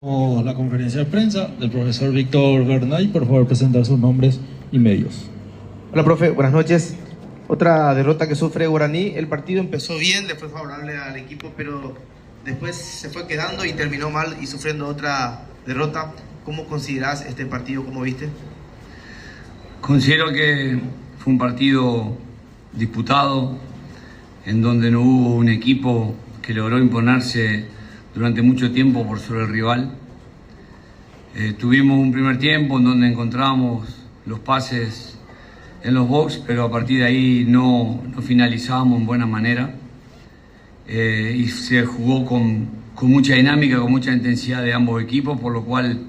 La conferencia de prensa del profesor Víctor Bernay, por favor presentar sus nombres y medios. Hola, profe, buenas noches. Otra derrota que sufre Guaraní. El partido empezó bien, le fue favorable al equipo, pero después se fue quedando y terminó mal y sufriendo otra derrota. ¿Cómo considerás este partido? ¿Cómo viste? Considero que fue un partido disputado, en donde no hubo un equipo que logró imponerse durante mucho tiempo por sobre el rival. Tuvimos un primer tiempo en donde encontramos los pases en los box, pero a partir de ahí no finalizábamos en buena manera. Y se jugó con mucha dinámica, con mucha intensidad de ambos equipos, por lo cual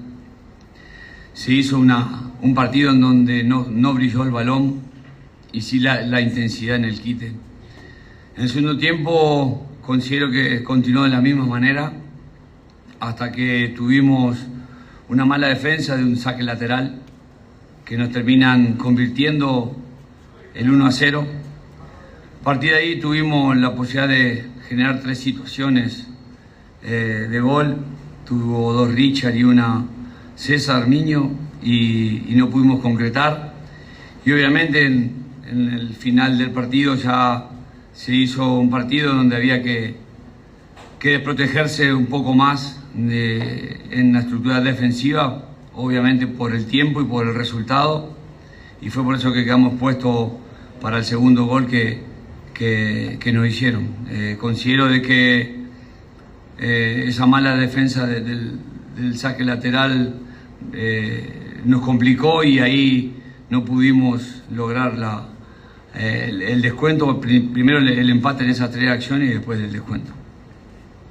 se hizo un partido en donde no brilló el balón y sí la intensidad en el quite. En el segundo tiempo considero que continuó de la misma manera hasta que tuvimos una mala defensa de un saque lateral que nos terminan convirtiendo el 1-0. A partir de ahí tuvimos la posibilidad de generar 3 situaciones de gol. Tuvo 2 Richard y una César Miño y no pudimos concretar. Y obviamente en el final del partido ya se hizo un partido donde había que protegerse un poco más en la estructura defensiva, obviamente por el tiempo y por el resultado, y fue por eso que quedamos puestos para el segundo gol que nos hicieron. Considero de que esa mala defensa del saque lateral nos complicó y ahí no pudimos lograr el descuento, primero el empate en esas 3 acciones y después el descuento.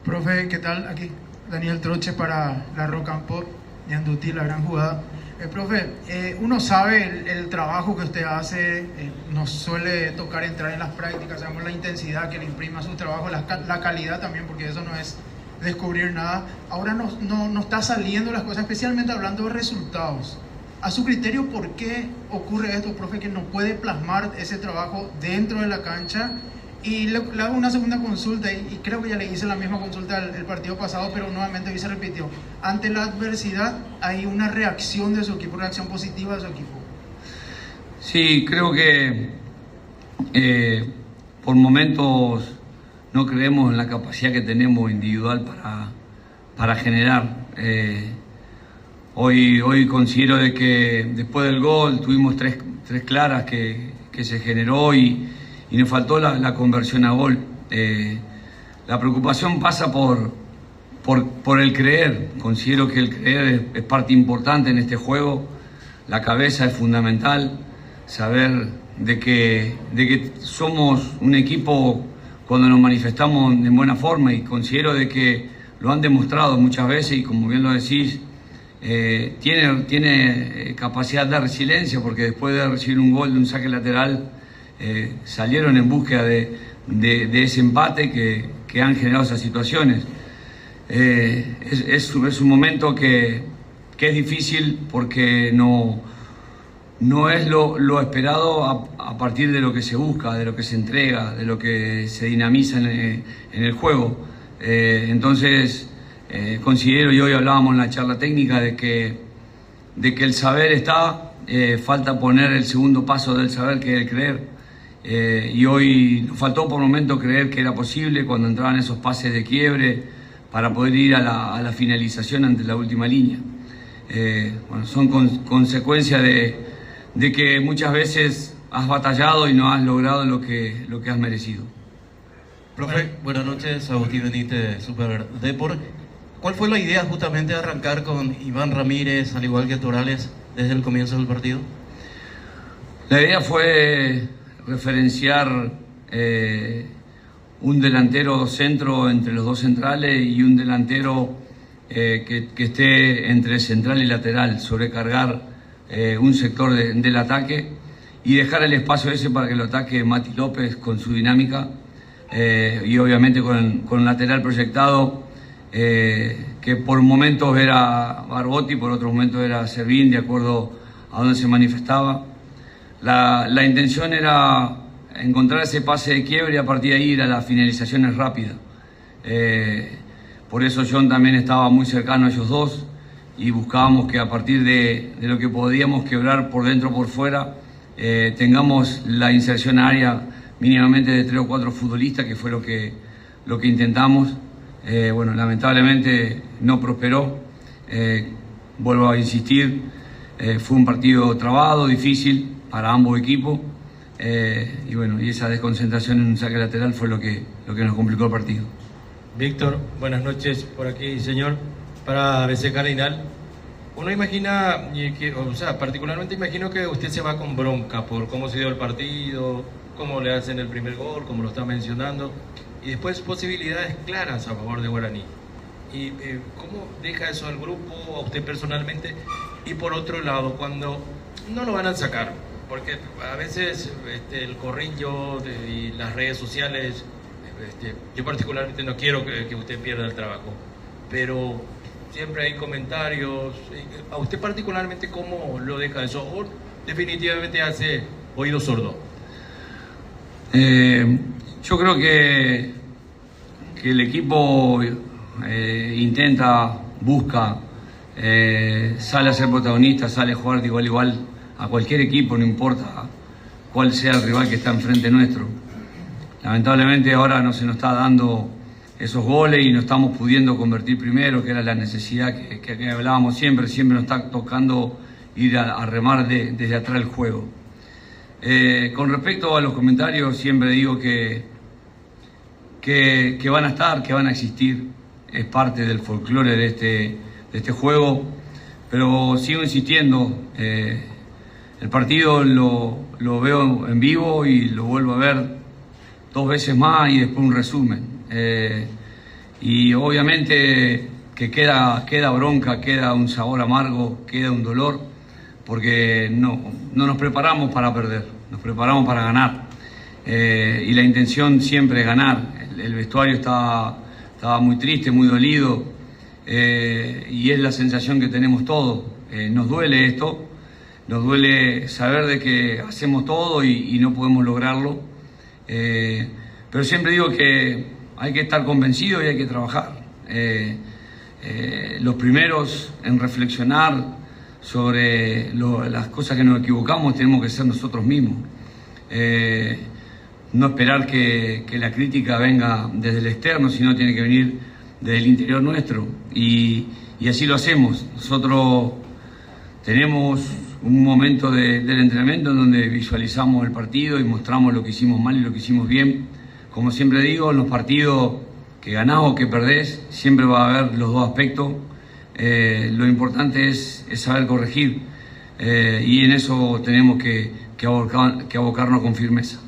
Profe, ¿qué tal? Aquí Daniel Troche para la Rock and Pop, Ñandutí, la gran jugada. Profe, uno sabe el trabajo que usted hace, nos suele tocar entrar en las prácticas, sabemos la intensidad que le imprime a su trabajo, la calidad también, porque eso no es descubrir nada. Ahora no está saliendo las cosas, especialmente hablando de resultados. A su criterio, ¿por qué ocurre esto, profe, que no puede plasmar ese trabajo dentro de la cancha? Y le hago una segunda consulta, y creo que ya le hice la misma consulta el partido pasado, pero nuevamente hoy se repitió. Ante la adversidad hay una reacción de su equipo, reacción positiva de su equipo. Sí, creo que por momentos no creemos en la capacidad que tenemos individual para generar. Hoy considero de que después del gol tuvimos tres claras que se generó y nos faltó la conversión a gol. La preocupación pasa por el creer. Considero que el creer es parte importante en este juego. La cabeza es fundamental. Saber de que somos un equipo cuando nos manifestamos en buena forma, y considero de que lo han demostrado muchas veces, y como bien lo decís, tiene capacidad de resiliencia, porque después de recibir un gol de un saque lateral salieron en búsqueda de ese empate que han generado esas situaciones. Es un momento que es difícil porque no es lo esperado a partir de lo que se busca, de lo que se entrega, de lo que se dinamiza en el juego. Entonces considero, y hoy hablábamos en la charla técnica, de que el saber está, falta poner el segundo paso del saber, que es el creer. Y hoy nos faltó por momentos creer que era posible cuando entraban esos pases de quiebre para poder ir a la finalización ante la última línea. Bueno, son consecuencias de que muchas veces has batallado y no has logrado lo que has merecido. Profe, buenas noches, Agustín Benítez, Super Deport. ¿Cuál fue la idea justamente de arrancar con Iván Ramírez, al igual que Torales, desde el comienzo del partido? La idea fue referenciar un delantero centro entre los 2 centrales y un delantero que esté entre central y lateral, sobrecargar un sector del ataque y dejar el espacio ese para que lo ataque Mati López con su dinámica, y obviamente con el lateral proyectado, que por momentos era Barbotti, por otros momentos era Servín, de acuerdo a donde se manifestaba. La intención era encontrar ese pase de quiebre y a partir de ahí ir a las finalizaciones rápidas. por eso John también estaba muy cercano a ellos dos y buscábamos que a partir de lo que podíamos quebrar por dentro o por fuera, tengamos la inserción área mínimamente de 3 o 4 futbolistas, que fue lo que intentamos. Bueno, lamentablemente no prosperó. Vuelvo a insistir, fue un partido trabado, difícil para ambos equipos. Y bueno, y esa desconcentración en un saque lateral fue lo que nos complicó el partido. Víctor, buenas noches por aquí, señor. Para BC Cardinal, uno imagina, particularmente imagino que usted se va con bronca por cómo se dio el partido, cómo le hacen el primer gol, como lo está mencionando, y después posibilidades claras a favor de Guaraní. ¿Y cómo deja eso al grupo, a usted personalmente? Y por otro lado, cuando no lo van a sacar, porque a veces el corrillo y las redes sociales, yo particularmente no quiero que usted pierda el trabajo, pero siempre hay comentarios. ¿A usted particularmente cómo lo deja eso? ¿O definitivamente hace oído sordo? Yo creo que el equipo intenta, busca, sale a ser protagonista, sale a jugar de igual a igual a cualquier equipo, no importa cuál sea el rival que está enfrente nuestro. Lamentablemente ahora no se nos está dando esos goles y no estamos pudiendo convertir primero, que era la necesidad que hablábamos siempre nos está tocando ir a remar desde atrás el juego. Con respecto a los comentarios, siempre digo que van a estar, que van a existir, es parte del folclore de este juego, pero sigo insistiendo, el partido lo veo en vivo y lo vuelvo a ver 2 veces más y después un resumen. Y obviamente que queda bronca, queda un sabor amargo, queda un dolor, porque no nos preparamos para perder, nos preparamos para ganar. Y la intención siempre es ganar. El vestuario estaba muy triste, muy dolido, y es la sensación que tenemos todos. Nos duele esto, nos duele saber de que hacemos todo y no podemos lograrlo. Pero siempre digo que hay que estar convencido y hay que trabajar. Los primeros en reflexionar sobre las cosas que nos equivocamos tenemos que ser nosotros mismos. No esperar que la crítica venga desde el externo, sino tiene que venir desde el interior nuestro. Y así lo hacemos. Nosotros tenemos un momento del entrenamiento en donde visualizamos el partido y mostramos lo que hicimos mal y lo que hicimos bien. Como siempre digo, en los partidos que ganás o que perdés, siempre va a haber los dos aspectos. Lo importante es saber corregir, y en eso tenemos que abocarnos con firmeza.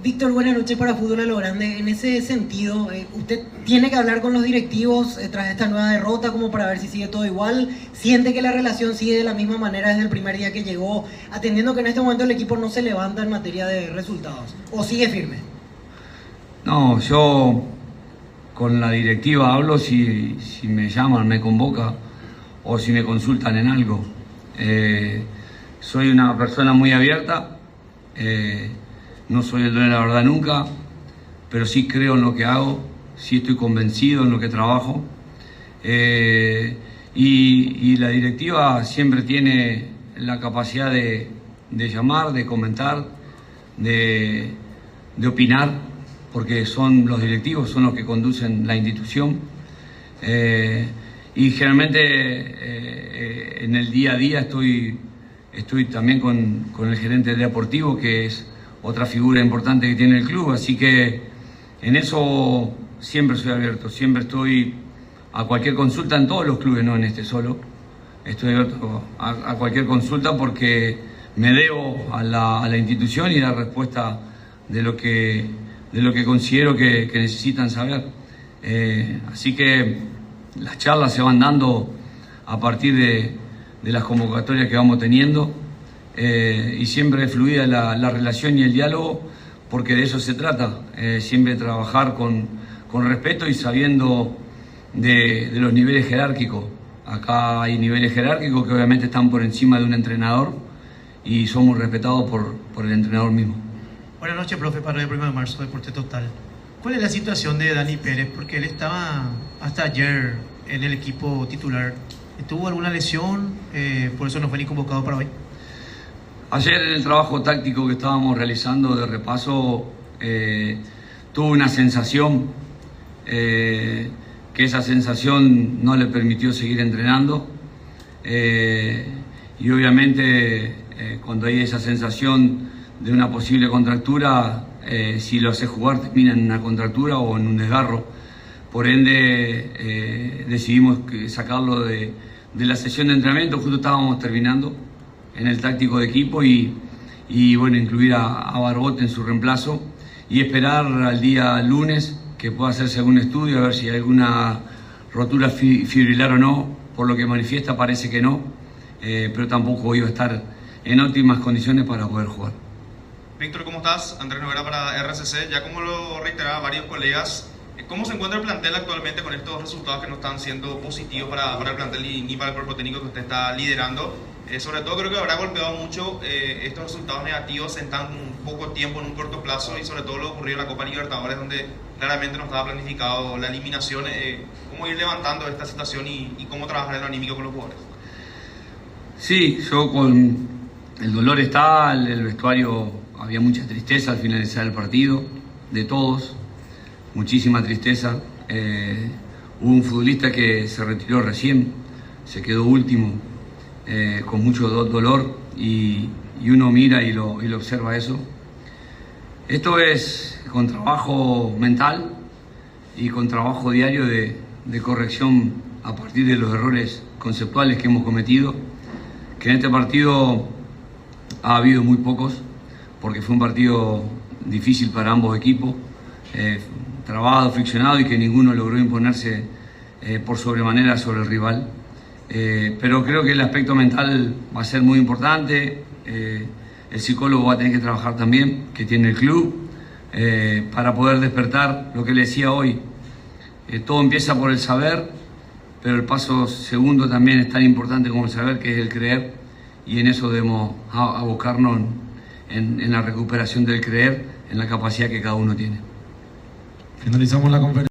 Víctor, buenas noches para Fútbol a lo Grande. En ese sentido, ¿usted tiene que hablar con los directivos tras esta nueva derrota como para ver si sigue todo igual? ¿Siente que la relación sigue de la misma manera desde el primer día que llegó, atendiendo que en este momento el equipo no se levanta en materia de resultados? ¿O sigue firme? No, yo con la directiva hablo si me llaman, me convocan o si me consultan en algo. Soy una persona muy abierta. No soy el dueño de la verdad nunca, pero sí creo en lo que hago, sí estoy convencido en lo que trabajo. Y la directiva siempre tiene la capacidad de llamar, de comentar, de opinar, porque son los directivos, son los que conducen la institución. Y generalmente en el día a día estoy también con el gerente deportivo, que es otra figura importante que tiene el club, así que en eso siempre soy abierto, siempre estoy a cualquier consulta en todos los clubes, no en este solo. Estoy abierto a cualquier consulta porque me debo a la institución y dar respuesta de lo que considero que necesitan saber. Así que las charlas se van dando a partir de las convocatorias que vamos teniendo. Y siempre es fluida la relación y el diálogo, porque de eso se trata, siempre trabajar con respeto y sabiendo de los niveles jerárquicos. Acá hay niveles jerárquicos que obviamente están por encima de un entrenador y somos respetados por el entrenador mismo. Buenas noches, profe, para el 1 de marzo, Deporte Total. ¿Cuál es la situación de Dani Pérez? Porque él estaba hasta ayer en el equipo titular. ¿Tuvo alguna lesión? Por eso no fue ni convocado para hoy. Ayer en el trabajo táctico que estábamos realizando de repaso, tuve una sensación, que esa sensación no le permitió seguir entrenando. Y obviamente cuando hay esa sensación de una posible contractura, si lo hace jugar termina en una contractura o en un desgarro. Por ende decidimos sacarlo de la sesión de entrenamiento. Justo estábamos terminando en el táctico de equipo y bueno, incluir a Barbote en su reemplazo y esperar al día lunes que pueda hacerse algún estudio a ver si hay alguna rotura fibrilar o no. Por lo que manifiesta parece que no, pero tampoco iba a estar en óptimas condiciones para poder jugar. Víctor, ¿cómo estás? Andrés Noguera para RCC. Ya como lo reiteraban varios colegas, ¿cómo se encuentra el plantel actualmente con estos resultados que no están siendo positivos para el plantel ni para el cuerpo técnico que usted está liderando? Sobre todo creo que habrá golpeado mucho estos resultados negativos en tan poco tiempo, en un corto plazo, y sobre todo lo ocurrido en la Copa Libertadores, donde claramente no estaba planificado la eliminación. ¿Cómo ir levantando esta situación y cómo trabajar en lo anímico con los jugadores? Sí, yo con el dolor está, el vestuario había mucha tristeza al finalizar el partido, de todos, muchísima tristeza. Hubo un futbolista que se retiró recién, se quedó último, con mucho dolor y uno mira y lo observa eso. Esto es con trabajo mental y con trabajo diario de corrección a partir de los errores conceptuales que hemos cometido, que en este partido ha habido muy pocos, porque fue un partido difícil para ambos equipos, trabado, friccionado y que ninguno logró imponerse por sobremanera sobre el rival. Pero creo que el aspecto mental va a ser muy importante. El psicólogo va a tener que trabajar también, que tiene el club, para poder despertar lo que le decía hoy. Todo empieza por el saber, pero el paso segundo también es tan importante como el saber, que es el creer, y en eso debemos abocarnos en la recuperación del creer, en la capacidad que cada uno tiene. Finalizamos la conferencia.